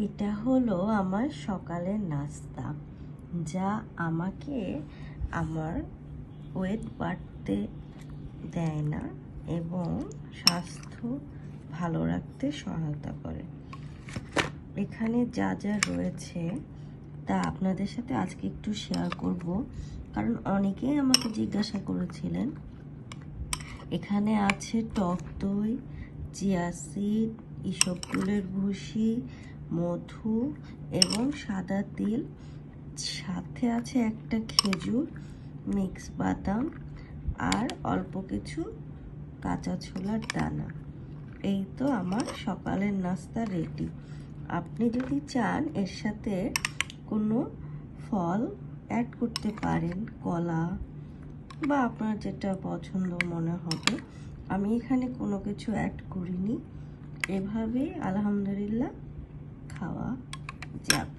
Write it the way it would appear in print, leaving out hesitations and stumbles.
এটা হলো আমার সকালের নাস্তা, যা আমাকে আমার ওয়েট বাড়তে দেয় না এবং স্বাস্থ্য ভালো রাখতে সহায়তা করে। এখানে যা যা রয়েছে তা আপনাদের সাথে আজকে একটু শেয়ার করব, কারণ অনেকেই আমাকে জিজ্ঞাসা করেছিলেন। এখানে আছে টক দই, চিয়া সিড, ইসবগুলের ভুসি, মধু এবং সাদা তিল, সাথে আছে একটা খেজুর, মিক্স বাদাম আর অল্প কিছু কাঁচা ছোলার দানা। এই তো আমার সকালের নাস্তা রেডি। আপনি যদি চান এর সাথে কোনো ফল অ্যাড করতে পারেন, কলা বা আপনার যেটা পছন্দ মনে হবে। আমি এখানে কোনো কিছু অ্যাড করিনি, এভাবেই আলহামদুলিল্লাহ খাওয়া যাবে।